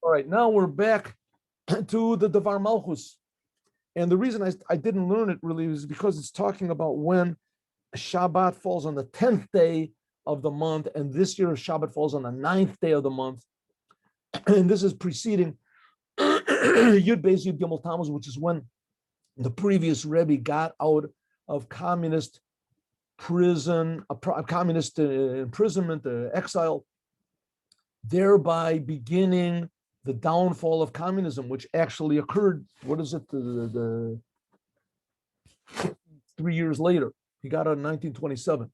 All right, now we're back to the Dvar Malchus. And the reason I didn't learn it really is because it's talking about when Shabbat falls on the 10th day of the month, and this year Shabbat falls on the 9th day of the month. And this is preceding Yud Beis Yud Gimel Tammuz, which is when the previous Rebbe got out of communist prison, communist imprisonment, exile, thereby beginning the downfall of communism, which actually occurred, what is it, the 3 years later. He got out in 1927.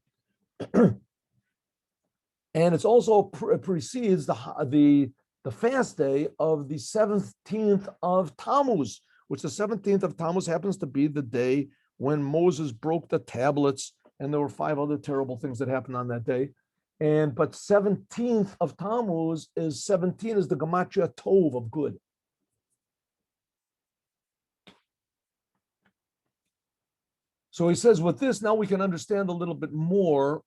And it's also precedes the fast day of the 17th of Tammuz, which the 17th of Tammuz happens to be the day when Moses broke the tablets, and there were 5 other terrible things that happened on that day. But 17th of Tammuz is 17 is the Gematria Tov of good. So he says, with this, now we can understand a little bit more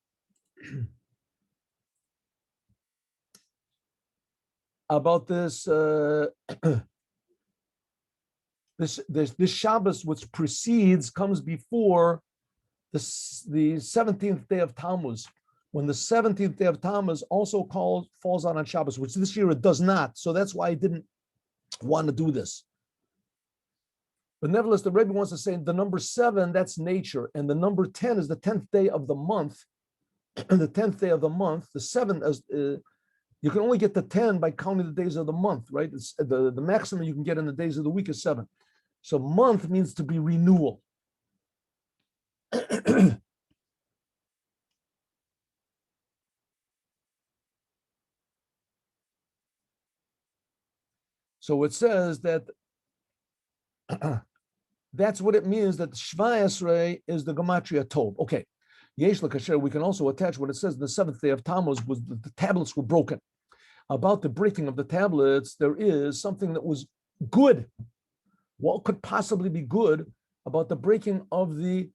about this this Shabbos, which precedes, comes before the 17th day of Tammuz, when the 17th day of Tammuz also falls out on Shabbos, which this year it does not. So that's why I didn't want to do this. But nevertheless, the Rebbe wants to say the number 7, that's nature, and the number 10 is the 10th day of the month. And the 10th day of the month, the 7th, you can only get the 10 by counting the days of the month, right? It's the maximum you can get in the days of the week is 7. So month means to be renewal. So it says that that's what it means, that Shva Esrei is the Gematria Tov. Okay. Yesh L'Kasher, we can also attach what it says the 7th day of Tammuz was the tablets were broken. About the breaking of the tablets, there is something that was good. What could possibly be good about the breaking of the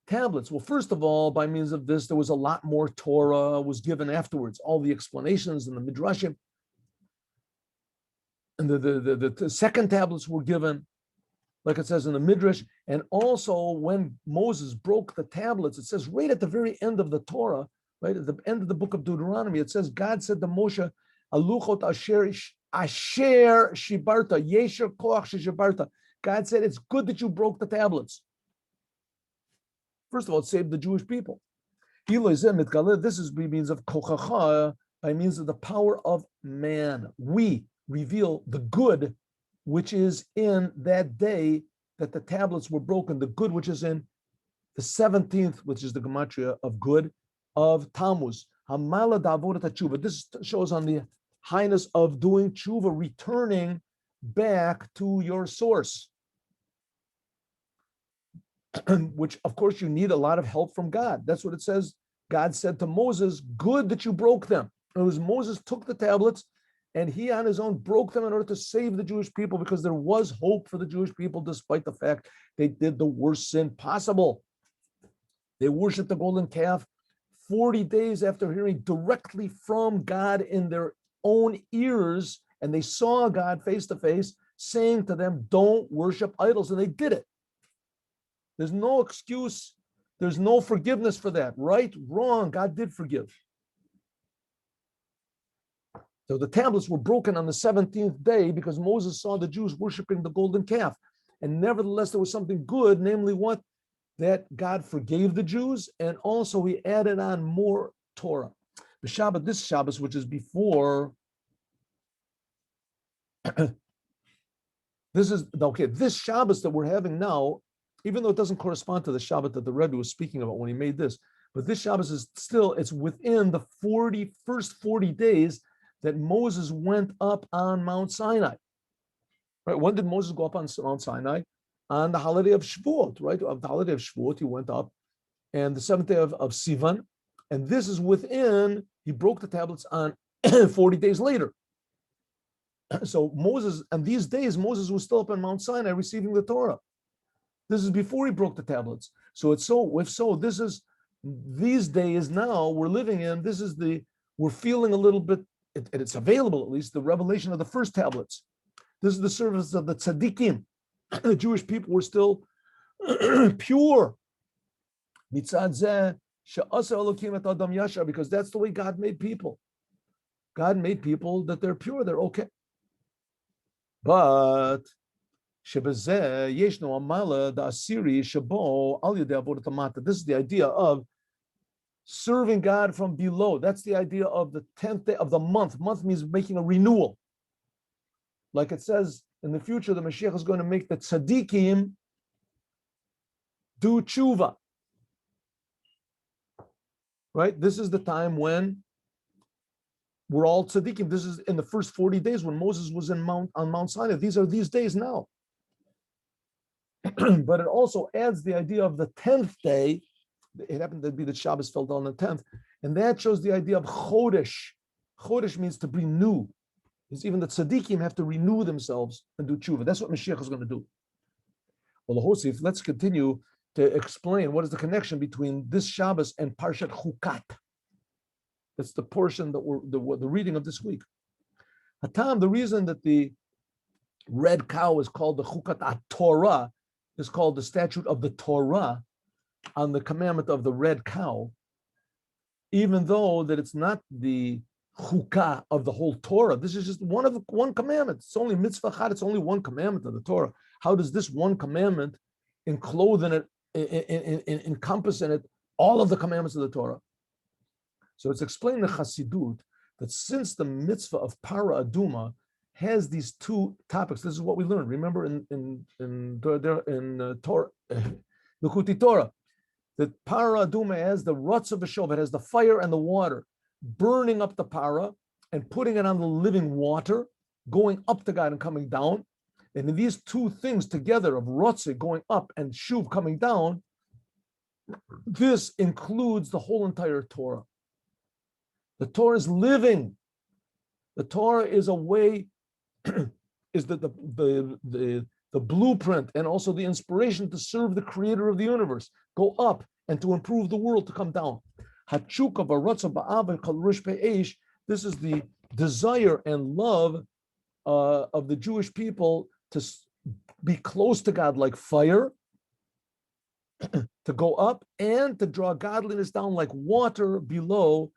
tablets? Well, first of all, by means of this, there was a lot more Torah was given afterwards, all the explanations and the Midrashim. And the second tablets were given, like it says in the Midrash. And also when Moses broke the tablets, it says right at the very end of the Torah, right at the end of the book of Deuteronomy, it says, God said to Moshe, Aluchot asher shibarta, yesher koach shibarta. God said, it's good that you broke the tablets. First of all, it saved the Jewish people. This is by means of kochacha, by means of the power of man. We reveal the good which is in that day that the tablets were broken, the good which is in the 17th, which is the gematria of good, of Tammuz. This shows on the highness of doing tshuva, returning back to your source, which of course you need a lot of help from God. That's what it says. God said to Moses, good that you broke them. It was Moses took the tablets and he on his own broke them in order to save the Jewish people, because there was hope for the Jewish people despite the fact they did the worst sin possible. They worshiped the golden calf 40 days after hearing directly from God in their own ears, and they saw God face to face saying to them, don't worship idols, and they did it. There's no excuse. There's no forgiveness for that. Right, wrong, God did forgive. So the tablets were broken on the 17th day because Moses saw the Jews worshiping the golden calf. And nevertheless, there was something good, namely what? That God forgave the Jews, and also he added on more Torah. The Shabbat, this Shabbos, which is before, this Shabbos that we're having now, even though it doesn't correspond to the Shabbat that the Rebbe was speaking about when he made this, but this Shabbos is still, it's within the first 40 days that Moses went up on Mount Sinai. Right? When did Moses go up on Mount Sinai? On the holiday of Shavuot, right? Of the holiday of Shavuot, he went up, and the 7th day of Sivan, and this is within, he broke the tablets on 40 days later. So Moses, and these days, Moses was still up on Mount Sinai receiving the Torah. This is before he broke the tablets. So it's so, if so, these days now we're living in, we're feeling a little bit and it's available, at least, the revelation of the first tablets. This is the service of the tzaddikim. The Jewish people were still pure. Mitzad zeh she'asa Elokim et adam yashar, because that's the way God made people. God made people that they're pure, they're okay. But shebezeh yeshno amala da asiri shebo al yedei avodat hamata. This is the idea of serving God from below. That's the idea of the 10th day of the month. Month means making a renewal. Like it says in the future, the Moshiach is going to make the tzaddikim do tshuva. Right? This is the time when we're all tzaddikim. This is in the first 40 days when Moses was on Mount Sinai. These are these days now. But it also adds the idea of the 10th day. It happened to be that Shabbos fell on the 10th. And that shows the idea of chodesh. Chodesh means to be new. It's even the tzaddikim have to renew themselves and do tshuva. That's what Mashiach is going to do. Well, Hosef, let's continue to explain what is the connection between this Shabbos and Parshat Chukat. That's the portion that the reading of this week. Hatam, the reason that the red cow is called the Chukat Torah, is called the statute of the Torah, on the commandment of the red cow, even though that it's not the chukah of the whole Torah. This is just one commandment. It's only mitzvah chad. It's only one commandment of the Torah. How does this one commandment enclose in it, encompass in it all of the commandments of the Torah? So it's explained in Chassidut that since the mitzvah of para aduma has these two topics, this is what we learned. Remember in Torah, Nukuti Torah, that para aduma has the rutz of a shov, it has the fire and the water, burning up the para and putting it on the living water, going up to God and coming down. And in these two things together of rutz going up and shuv coming down, this includes the whole entire Torah. The Torah is living. The Torah is a way, is the blueprint and also the inspiration to serve the creator of the universe, go up, and to improve the world, to come down. This is the desire and love of the Jewish people to be close to God like fire, to go up, and to draw godliness down like water below,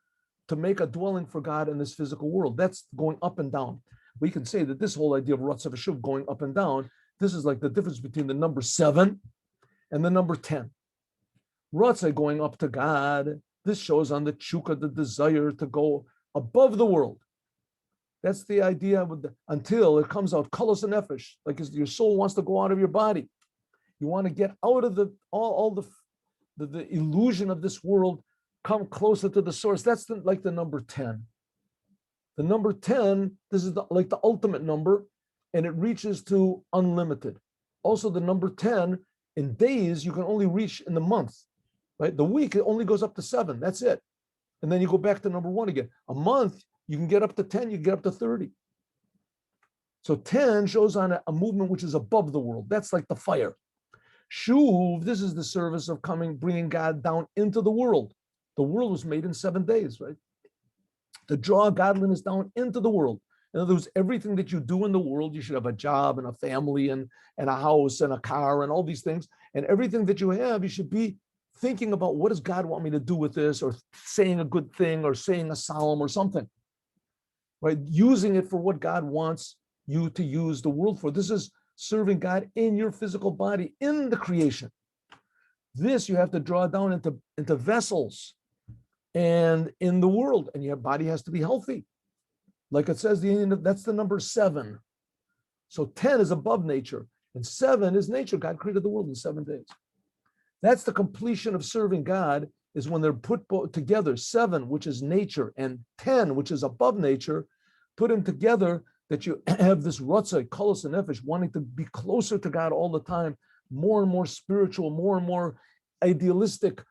to make a dwelling for God in this physical world. That's going up and down. We can say that this whole idea of Ratzav Shuv going up and down, this is like the difference between the number 7 and the number 10. Ratzah going up to God, this shows on the chukah, the desire to go above the world. That's the idea until it comes out kalos and nefesh, like your soul wants to go out of your body. You want to get out of all the illusion of this world, come closer to the source. That's like the number 10. The number 10, this is like the ultimate number, and it reaches to unlimited. Also, the number 10, in days, you can only reach in the month, right? The week, it only goes up to 7. That's it. And then you go back to number 1 again. A month, you can get up to 10, you can get up to 30. So 10 shows on a movement which is above the world. That's like the fire. Shuv, this is the service of bringing God down into the world. The world was made in 7 days, right? To draw godliness down into the world. In other words, everything that you do in the world, you should have a job and a family and a house and a car and all these things. And everything that you have, you should be thinking about, what does God want me to do with this, or saying a good thing, or saying a psalm or something, right? Using it for what God wants you to use the world for. This is serving God in your physical body, in the creation. This you have to draw down into vessels and in the world, and your body has to be healthy. Like it says, that's the number 7. So 10 is above nature, and 7 is nature. God created the world in 7 days. That's the completion of serving God, is when they're put together, 7, which is nature, and 10, which is above nature, put them together, that you have this rotzah, kalos and nefesh, wanting to be closer to God all the time, more and more spiritual, more and more idealistic,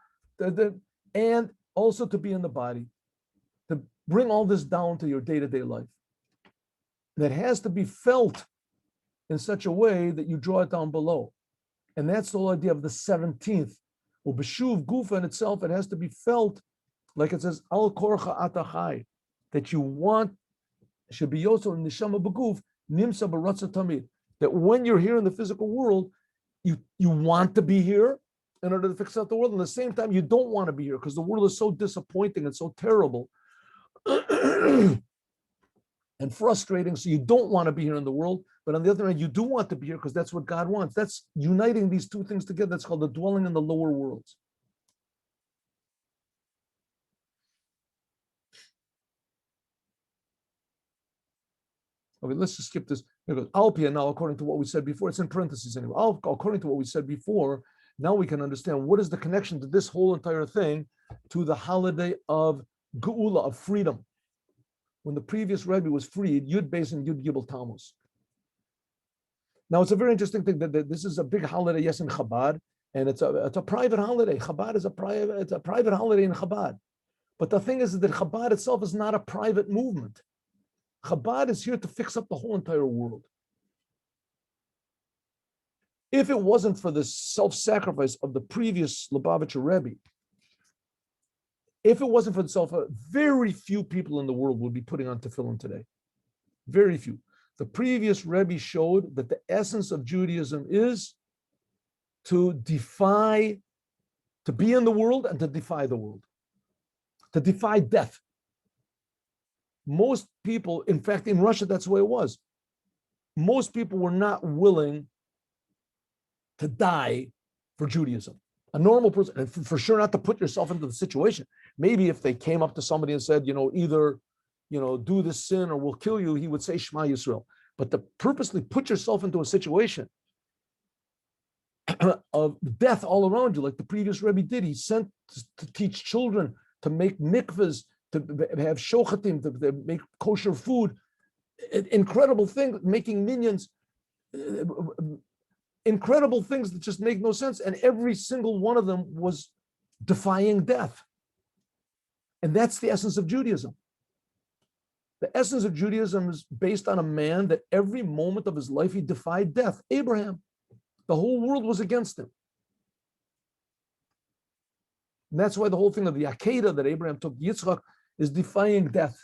and also to be in the body, to bring all this down to your day-to-day life. That has to be felt in such a way that you draw it down below. And that's the whole idea of the 17th. Well, B'shuv Gufa in itself, it has to be felt, like it says, Al Korcha Atachai, that you want should be yoso in neshama beguf nimsa b'ratza tamid. That when you're here in the physical world, you want to be here in order to fix out the world. And at the same time, you don't want to be here because the world is so disappointing and so terrible and frustrating. So you don't want to be here in the world. But on the other hand, you do want to be here because that's what God wants. That's uniting these two things together. That's called the dwelling in the lower worlds. Okay, let's just skip this. Here goes. Alpia now, according to what we said before, it's in parentheses anyway. According to what we said before, now we can understand what is the connection to this whole entire thing to the holiday of Geula, of freedom. When the previous Rebbe was freed, Yud Beis and Yud Gimel Tammuz. Now it's a very interesting thing that this is a big holiday, yes, in Chabad, and it's a private holiday. Chabad is a private holiday in Chabad. But the thing is that Chabad itself is not a private movement. Chabad is here to fix up the whole entire world. If it wasn't for the self-sacrifice of the previous Lubavitcher Rebbe, if it wasn't for the very few people in the world would be putting on tefillin today. Very few. The previous Rebbe showed that the essence of Judaism is to defy, to be in the world and to defy the world, to defy death. Most people, in fact, in Russia, that's the way it was. Most people were not willing to die for Judaism. A normal person, and for sure not to put yourself into the situation. Maybe if they came up to somebody and said, either, do this sin or we'll kill you, he would say Shema Yisrael. But to purposely put yourself into a situation of death all around you, like the previous Rebbe did, he sent to teach children, to make mikvahs, to have shochatim, to make kosher food, incredible thing, making minions, incredible things that just make no sense. And every single one of them was defying death. And that's the essence of Judaism. The essence of Judaism is based on a man that every moment of his life, he defied death. Abraham, the whole world was against him. And that's why the whole thing of the Akedah that Abraham took Yitzchak is defying death.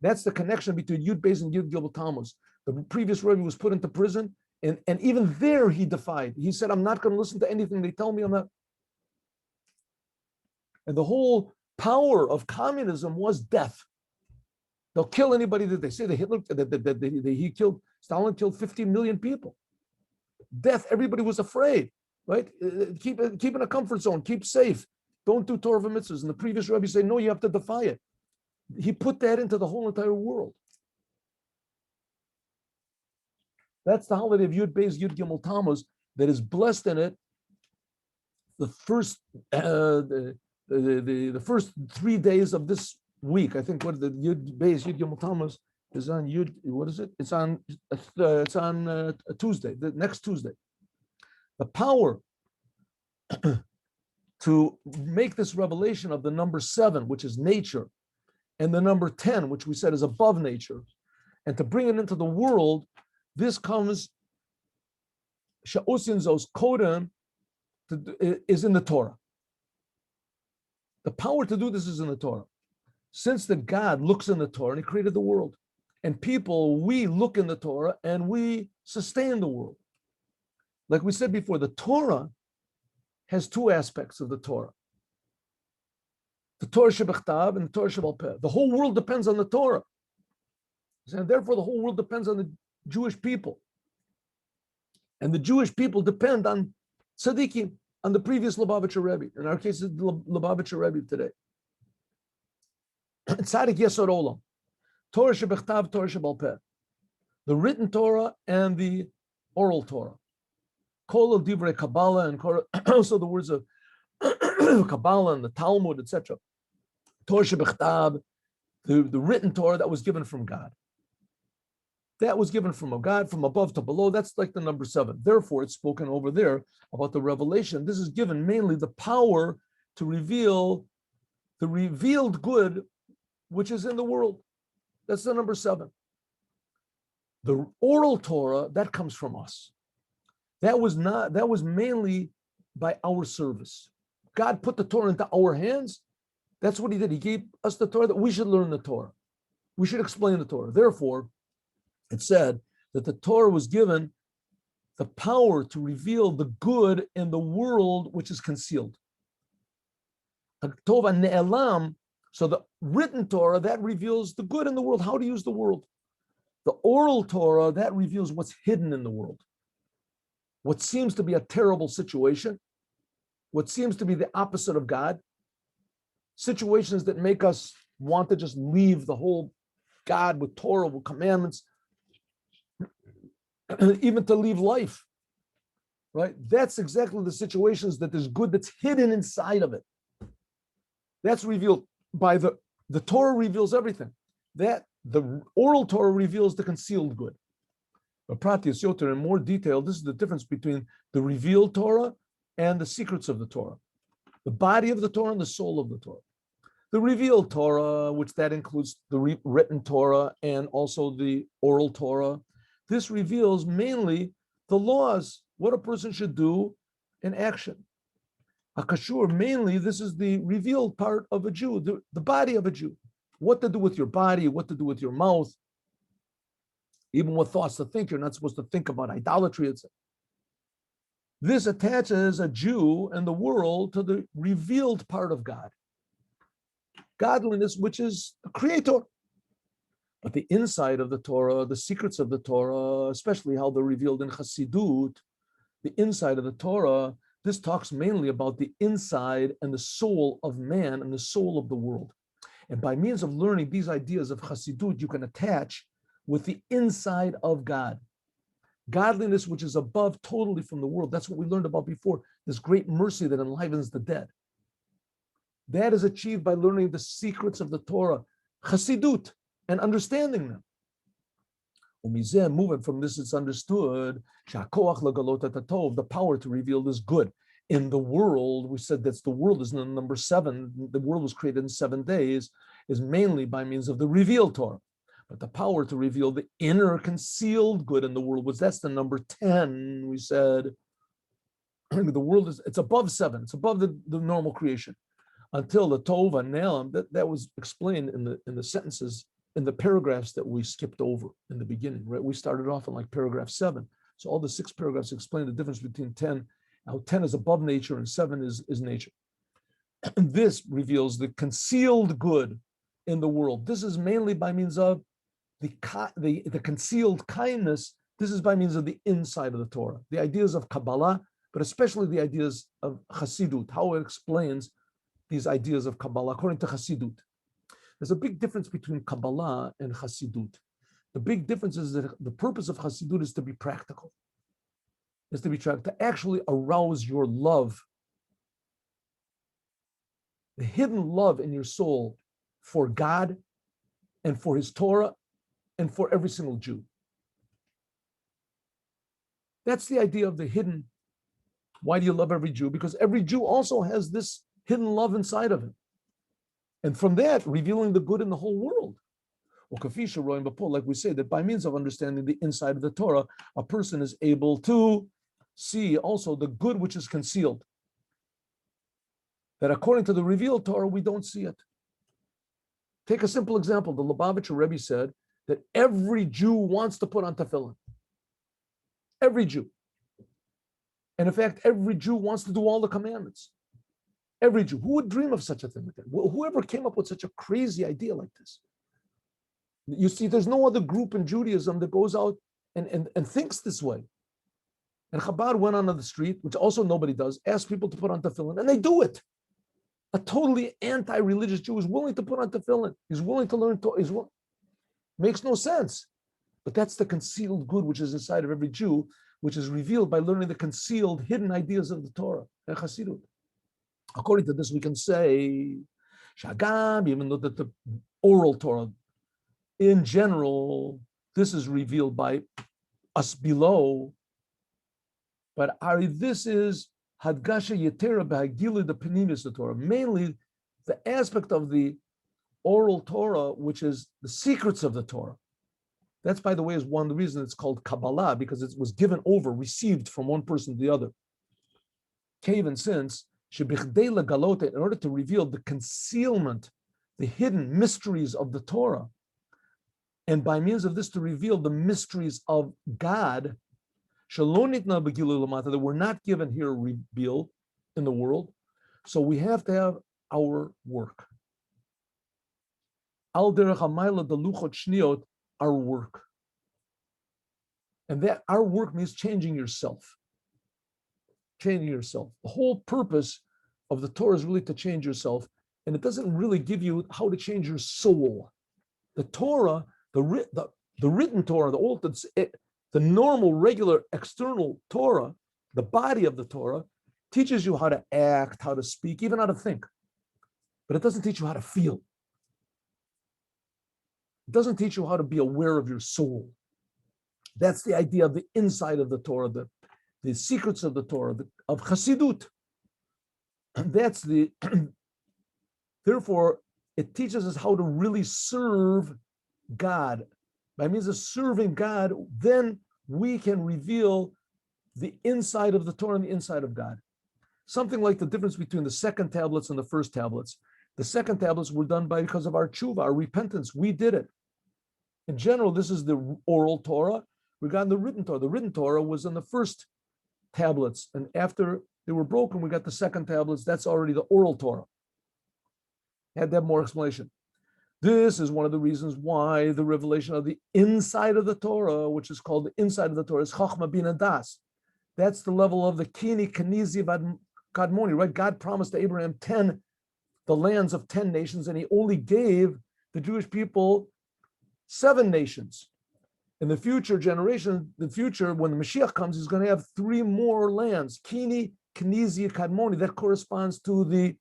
That's the connection between Yud Beis and Yud Gimel Tammuz. The previous Rebbe was put into prison, and even there he defied. He said, I'm not going to listen to anything they tell me. I'm not. And the whole power of communism was death. They'll kill anybody that they say. Stalin killed 15 million people. Death, everybody was afraid, right? Keep in a comfort zone, keep safe. Don't do Torah mitzvahs. And the previous Rebbe said, no, you have to defy it. He put that into the whole entire world. That's the holiday of Yud Beis, Yud Gimel Tammuz, that is blessed in it. The first the first 3 days of this week, I think, what the Yud Beis, Yud Gimel Tammuz is on Yud. What is it? It's on a Tuesday, the next Tuesday. The power to make this revelation of the number 7, which is nature, and the number 10, which we said is above nature, and to bring it into the world, this comes, Sha'osin Zos Kodem, is in the Torah. The power to do this is in the Torah. Since that God looks in the Torah and he created the world, and people, we look in the Torah and we sustain the world. Like we said before, the Torah has 2 aspects of the Torah. The Torah Shebechtav and the Torah Shebal Peh. The whole world depends on the Torah. And therefore the whole world depends on the Jewish people. And the Jewish people depend on Tzaddikim, on the previous Lubavitcher Rebbe. In our case, it's the Lubavitcher Rebbe today. Tzaddik Yesod Olam. Torah Shebechtav, Torah Shebal Peh. The written Torah and the oral Torah. Kol of Divrei Kabbalah, and also the words of Kabbalah and the Talmud, etc. Torah Shebechtav, the written Torah that was given from God. That was given from God, from above to below. That's like the number 7. Therefore, it's spoken over there about the revelation. This is given mainly the power to reveal the revealed good which is in the world. That's the number 7. The oral Torah, that comes from us. That was mainly by our service. God put the Torah into our hands. That's what he did. He gave us the Torah that we should learn the Torah. we should explain the Torah. Therefore, it said that the Torah was given the power to reveal the good in the world which is concealed. Tova ne'elam, so the written Torah, that reveals the good in the world, how to use the world. The oral Torah, that reveals what's hidden in the world. What seems to be a terrible situation, what seems to be the opposite of God, situations that make us want to just leave the whole God with Torah, with commandments, even to leave life, right? That's exactly the situations that there's good that's hidden inside of it. That's revealed by the Torah reveals everything. That the oral Torah reveals the concealed good. But Pratius Yoter, in more detail, this is the difference between the revealed Torah and the secrets of the Torah. The body of the Torah and the soul of the Torah. The revealed Torah, which that includes the written Torah and also the oral Torah, this reveals mainly the laws, what a person should do in action. Akashur, mainly this is the revealed part of a Jew, the body of a Jew. What to do with your body, what to do with your mouth, even what thoughts to think. You're not supposed to think about idolatry, etc. This attaches a Jew and the world to the revealed part of God. Godliness, which is the creator. But the inside of the Torah, the secrets of the Torah, especially how they're revealed in Chassidut, the inside of the Torah, this talks mainly about the inside and the soul of man and the soul of the world. And by means of learning these ideas of Chassidut, you can attach with the inside of God. Godliness, which is above totally from the world. That's what we learned about before, this great mercy that enlivens the dead. That is achieved by learning the secrets of the Torah, Chassidut, and understanding them. Moving from this, it's understood the power to reveal this good in the world. We said that the world is number 7. The world was created in 7 days, is mainly by means of the revealed Torah. But the power to reveal the inner concealed good in the world that's the number 10. We said the world it's above 7. It's above the normal creation. Until the Tova Ne'elam, that was explained in the sentences, in the paragraphs that we skipped over in the beginning, right? We started off in like paragraph 7. So all the 6 paragraphs explain the difference between 10, how 10 is above nature and 7 is nature. And this reveals the concealed good in the world. This is mainly by means of the concealed kindness. This is by means of the inside of the Torah, the ideas of Kabbalah, but especially the ideas of Chassidut, how it explains these ideas of Kabbalah according to Chassidut. There's a big difference between Kabbalah and Chassidut. The big difference is that the purpose of Chassidut is to be practical, to actually arouse your love, the hidden love in your soul for God and for His Torah and for every single Jew. That's the idea of the hidden. Why do you love every Jew? Because every Jew also has this hidden love inside of him. And from that, revealing the good in the whole world. Like we say, that by means of understanding the inside of the Torah, a person is able to see also the good which is concealed. That according to the revealed Torah, we don't see it. Take a simple example. The Lubavitcher Rebbe said that every Jew wants to put on tefillin. Every Jew. And in fact, every Jew wants to do all the commandments. Every Jew. Who would dream of such a thing like that? Whoever came up with such a crazy idea like this? You see, there's no other group in Judaism that goes out and thinks this way. And Chabad went on the street, which also nobody does, asked people to put on tefillin, and they do it. A totally anti-religious Jew is willing to put on tefillin. He's willing to learn Torah. Makes no sense. But that's the concealed good which is inside of every Jew, which is revealed by learning the concealed, hidden ideas of the Torah and Chassidut. According to this, we can say, Shagam, even though that the oral Torah, in general, this is revealed by us below, but this is Hadgasha Yetera B'Hagilu, the Penimis of the Torah, mainly the aspect of the oral Torah, which is the secrets of the Torah. That's, by the way, is one of the reasons it's called Kabbalah, because it was given over, received from one person to the other. Even since, in order to reveal the concealment, the hidden mysteries of the Torah, and by means of this to reveal the mysteries of God, that were not given here revealed in the world. So we have to have our work. Al derech hamayla the luchot shniot, our work. And that our work means changing yourself. Changing yourself. The whole purpose of the Torah is really to change yourself. And it doesn't really give you how to change your soul. The Torah, the written Torah, the normal, regular, external Torah, the body of the Torah, teaches you how to act, how to speak, even how to think. But it doesn't teach you how to feel. It doesn't teach you how to be aware of your soul. That's the idea of the inside of the Torah, the secrets of the Torah, of Chassidut. And that's the, therefore, it teaches us how to really serve God. By means of serving God, then we can reveal the inside of the Torah and the inside of God. Something like the difference between the second tablets and the first tablets. The second tablets were done because of our tshuva, our repentance. We did it. In general, this is the oral Torah regarding the written Torah. The written Torah was in the first tablets, and after they were broken, we got the second tablets. That's already the oral Torah. Had to have more explanation. This is one of the reasons why the revelation of the inside of the Torah, which is called the inside of the Torah, is Chachma Bina Das. That's the level of the Kini Kenizi Kadmoni, right? God promised to Abraham the lands of 10 nations, and he only gave the Jewish people 7 nations. In the future generation, when the Moshiach comes, he's going to have 3 more lands. Kini Kenizi Kadmoni, that corresponds to the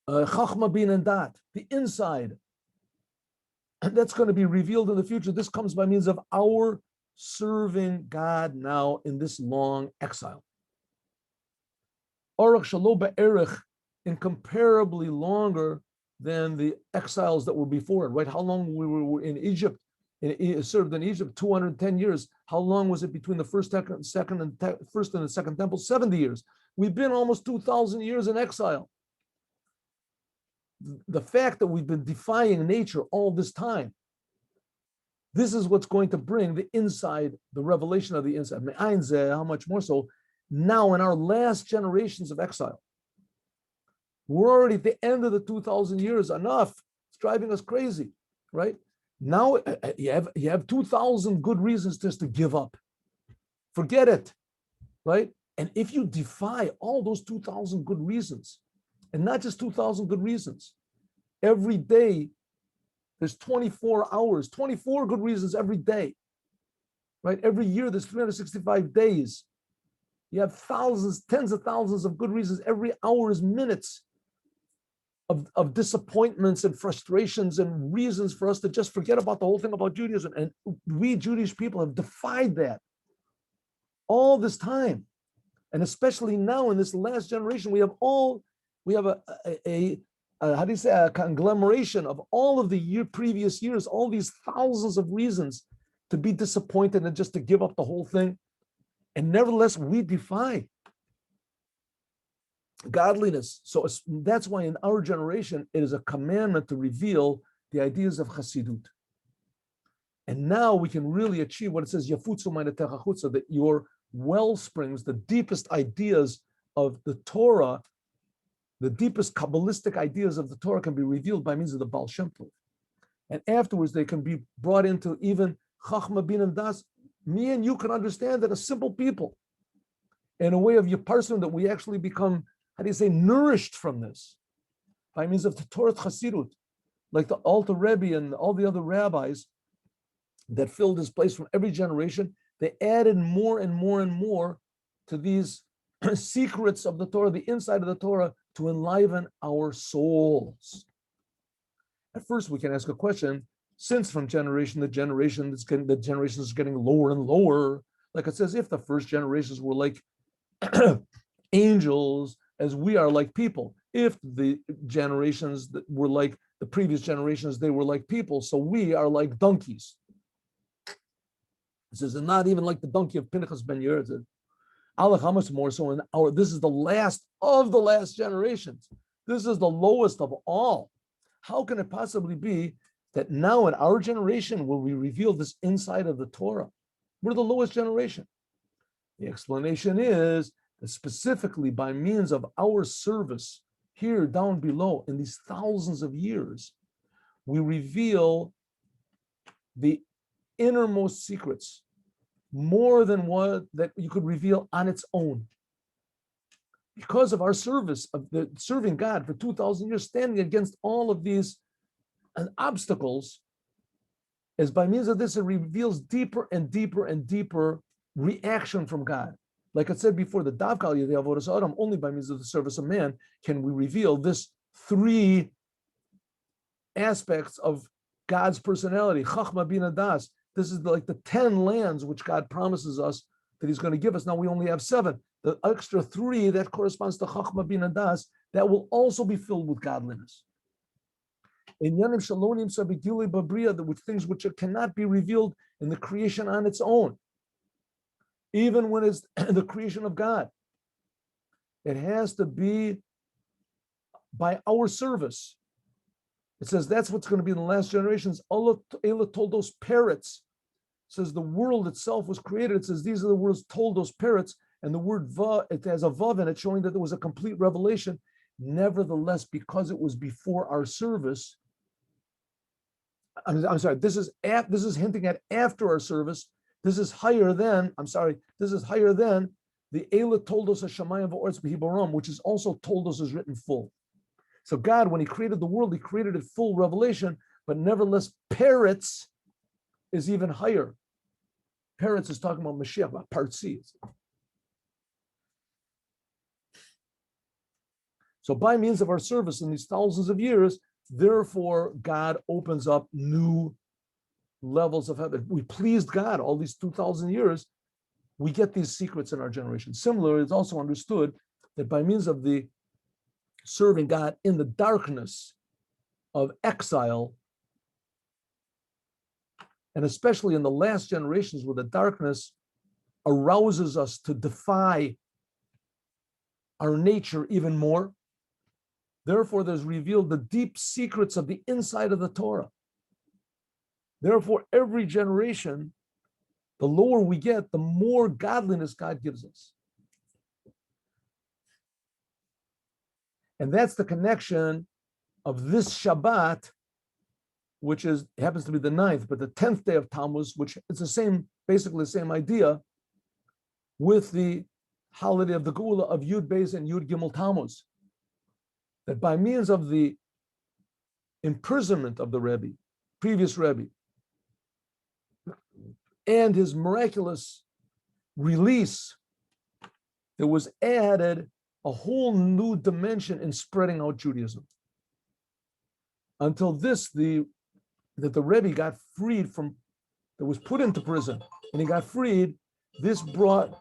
Chachma Bin and Dat, the inside. And that's going to be revealed in the future. This comes by means of our serving God now in this long exile. Orach Shalo Ba'erich, incomparably longer than the exiles that were before it, right? How long we were in Egypt, served in Egypt, 210 years. How long was it between the first and the second temple? 70 years. We've been almost 2,000 years in exile. The fact that we've been defying nature all this time, this is what's going to bring the inside, the revelation of the inside. How much more so now in our last generations of exile. We're already at the end of the 2,000 years. Enough. It's driving us crazy, right? Now you have 2,000 good reasons just to give up. Forget it, right? And if you defy all those 2,000 good reasons, and not just 2,000 good reasons, every day there's 24 hours, 24 good reasons every day, right? Every year there's 365 days. You have thousands, tens of thousands of good reasons. Every hour is minutes of disappointments and frustrations and reasons for us to just forget about the whole thing about Judaism. And we Jewish people have defied that all this time. And especially now in this last generation, we have a conglomeration of all of the previous years, all these thousands of reasons to be disappointed and just to give up the whole thing. And nevertheless, we defy godliness. So that's why in our generation, it is a commandment to reveal the ideas of Chassidut. And now we can really achieve what it says, Yafutzu Ma'anetecha Chutza, that your well springs, the deepest ideas of the Torah, the deepest Kabbalistic ideas of the Torah can be revealed by means of the Baal Shem Tov. And afterwards, they can be brought into even Chachma Bin and Das. Me and you can understand that as simple people, in a way of Yaparsim, that we actually become, nourished from this by means of the Torah Chassidut, like the Alter Rebbe and all the other rabbis that filled this place from every generation. They added more and more and more to these secrets of the Torah, the inside of the Torah, to enliven our souls. At first, we can ask a question, since from generation to generation, the generation is getting lower and lower. Like it says, if the first generations were like angels, as we are like people. If the generations that were like the previous generations, they were like people, so we are like donkeys. It says, and not even like the donkey of Pinchas ben Yair. Allah, how much more so in this is the last of the last generations. This is the lowest of all. How can it possibly be that now in our generation will we reveal this inside of the Torah. We're the lowest generation. The explanation is that specifically by means of our service here down below in these thousands of years, we reveal the innermost secrets more than what that you could reveal on its own. Because of our service of the serving God for 2,000 years, standing against all of these obstacles, as by means of this, it reveals deeper and deeper and deeper reaction from God. Like I said before, the Davka Yedei Avodas Adam, only by means of the service of man can we reveal this three aspects of God's personality. Chachma Bina Das. This is like the 10 lands which God promises us that He's going to give us. Now we only have 7. The extra 3 that corresponds to Chachma Bina Das, that will also be filled with godliness. In Yanim Shalonim Sabigili Babriya, which things which cannot be revealed in the creation on its own, even when it's the creation of God. It has to be by our service. It says that's what's going to be in the last generations. Allah told those parrots. It says the world itself was created. It says these are the words told those parrots, and the word va, it has a vav in it, showing that there was a complete revelation. Nevertheless, because it was before our service, I'm sorry, this is hinting at after our service. This is higher than the Eila told us as Shamayim v'Oretz b'Hibaram, which is also told us as written full. So God, when He created the world, He created it full revelation, but nevertheless, parrots is even higher. Parrots is talking about Moshiach, about Partsi. So by means of our service in these thousands of years, therefore, God opens up new levels of heaven. We pleased God all these 2,000 years. We get these secrets in our generation. Similarly, it's also understood that by means of the serving God in the darkness of exile, and especially in the last generations where the darkness arouses us to defy our nature even more, therefore there's revealed the deep secrets of the inside of the Torah. Therefore, every generation, the lower we get, the more godliness God gives us. And that's the connection of this Shabbat, which happens to be the 9th, but the 10th day of Tammuz, which is basically the same idea, with the holiday of the Geula of Yud Beis and Yud Gimel Tammuz. That by means of the imprisonment of the Rebbe, previous Rebbe, and his miraculous release, there was added a whole new dimension in spreading out Judaism. Until that the Rebbe got freed that was put into prison, and he got freed, this brought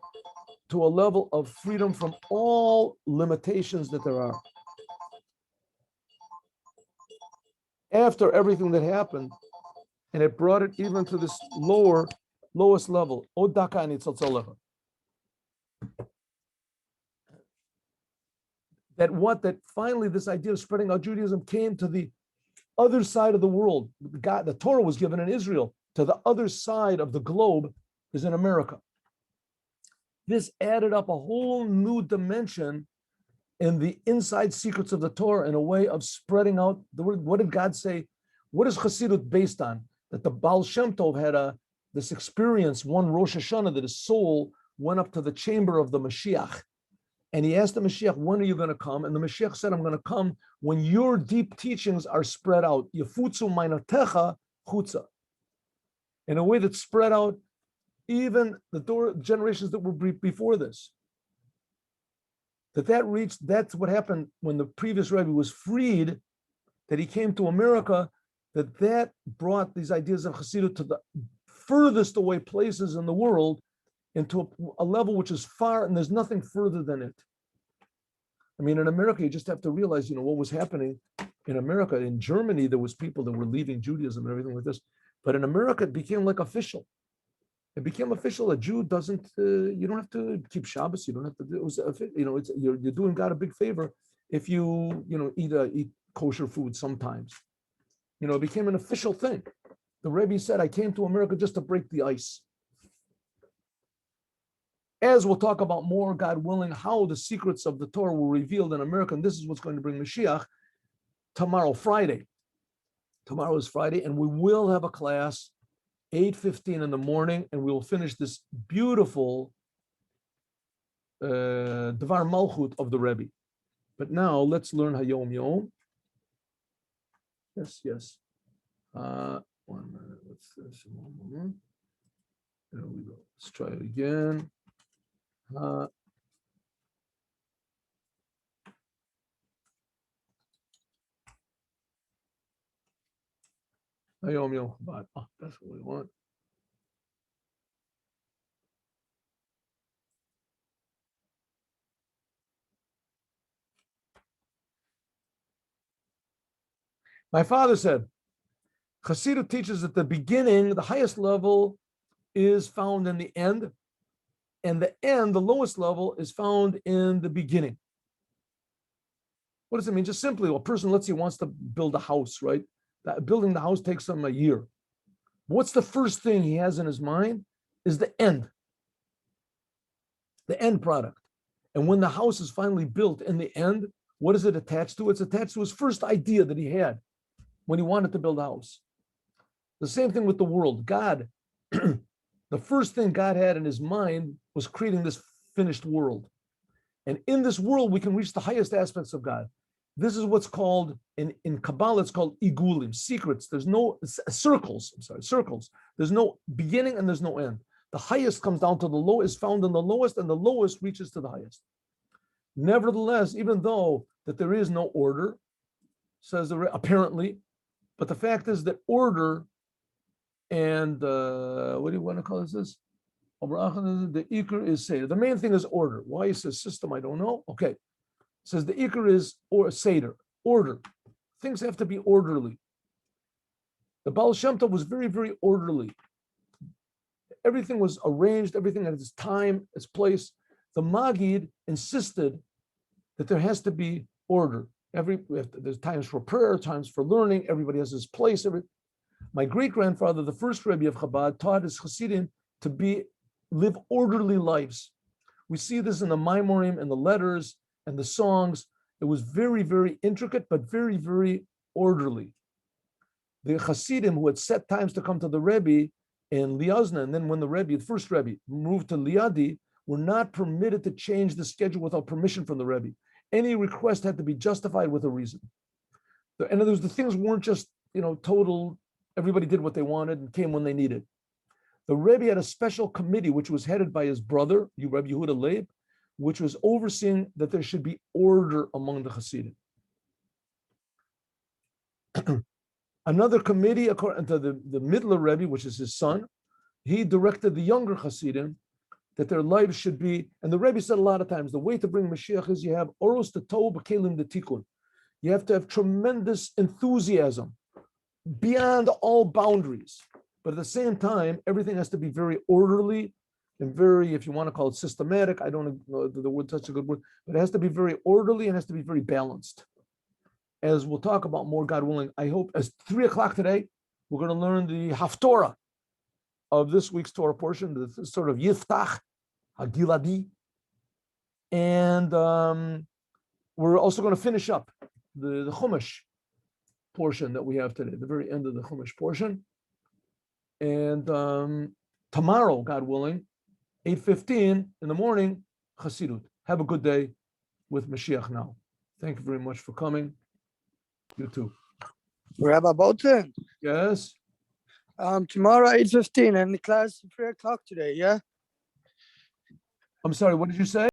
to a level of freedom from all limitations that there are. After everything that happened, and it brought it even to this lowest level. That finally this idea of spreading out Judaism came to the other side of the world. The Torah was given in Israel. To the other side of the globe is in America. This added up a whole new dimension in the inside secrets of the Torah in a way of spreading out the word. What did God say? What is Chassidut based on? That the Baal Shem Tov had this experience one Rosh Hashanah that his soul went up to the chamber of the Mashiach. And he asked the Mashiach, when are you going to come? And the Mashiach said, I'm going to come when your deep teachings are spread out. Yefutzu meinatecha chutza. In a way that's spread out even the generations that were before this. That's what happened when the previous Rebbe was freed, that he came to America, that brought these ideas of Chassidut to the furthest away places in the world into a level which is far, and there's nothing further than it. I mean, in America, you just have to realize, what was happening in America. In Germany, there was people that were leaving Judaism and everything like this. But in America, it became like official. It became official. A Jew doesn't, you don't have to keep Shabbos. You don't have to do, you're doing God a big favor if you, eat kosher food sometimes. it became an official thing. The Rebbe said, I came to America just to break the ice. As we'll talk about more, God willing, how the secrets of the Torah were revealed in America, and this is what's going to bring Moshiach tomorrow, Friday. Tomorrow is Friday, and we will have a class 8:15 in the morning, and we will finish this beautiful Dvar Malchut of the Rebbe. But now let's learn Hayom Yom. Yes. 1 minute. One moment. There we go. Let's try it again. Hayom Yom Chabad. Oh, that's what we want. My father said, Chassidut teaches that the beginning, the highest level, is found in the end, and the end, the lowest level, is found in the beginning. What does it mean? Just simply, a person, let's say, wants to build a house, right? Building the house takes him a year. What's the first thing he has in his mind? Is the end product. And when the house is finally built in the end, what is it attached to? It's attached to his first idea that he had when he wanted to build a house. The same thing with the world. God, the first thing God had in his mind was creating this finished world. And in this world, we can reach the highest aspects of God. This is what's called, in Kabbalah, it's called igulim, secrets. There's no circles. There's no beginning and there's no end. The highest comes down to the low, is found in the lowest, and the lowest reaches to the highest. Nevertheless, even though that there is no order, says apparently, but the fact is that order and what do you want to call this? The ikr is seder. The main thing is order. Why he says system, I don't know. Okay. It says the ikr is seder, order. Things have to be orderly. The Baal Shem Tov was very, very orderly. Everything was arranged, everything had its time, its place. The Magid insisted that there has to be order. There's times for prayer, times for learning. Everybody has his place. My great-grandfather, the first Rebbe of Chabad, taught his Hasidim to live orderly lives. We see this in the Maimorim and the letters and the songs. It was very, very intricate, but very, very orderly. The Hasidim who had set times to come to the Rebbe in Liazna, and then when the first Rebbe, moved to Liadi, were not permitted to change the schedule without permission from the Rebbe. Any request had to be justified with a reason. And the things weren't just, total, everybody did what they wanted and came when they needed. The Rebbe had a special committee, which was headed by his brother, Rebbe Yehuda Leib, which was overseeing that there should be order among the Hasidim. Another committee, according to the Midler Rebbe, which is his son, he directed the younger Hasidim that their lives should be, and the Rebbe said a lot of times, the way to bring Mashiach is you have oros the tov b'kelim the tikkun. You have to have tremendous enthusiasm beyond all boundaries. But at the same time, everything has to be very orderly and very, if you want to call it systematic, I don't know the word, such a good word, but it has to be very orderly and has to be very balanced. As we'll talk about more, God willing, I hope, as 3:00 today, we're going to learn the Haftorah of this week's Torah portion, the sort of Yiftach, Hagiladi. And we're also going to finish up the Chumash portion that we have today, the very end of the Chumash portion. And tomorrow, God willing, 8:15 in the morning, Chassidut. Have a good day with Mashiach now. Thank you very much for coming. You too. Rabbi Bolton. Yes. Tomorrow 8:15 and the class 3:00 today. Yeah. I'm sorry. What did you say?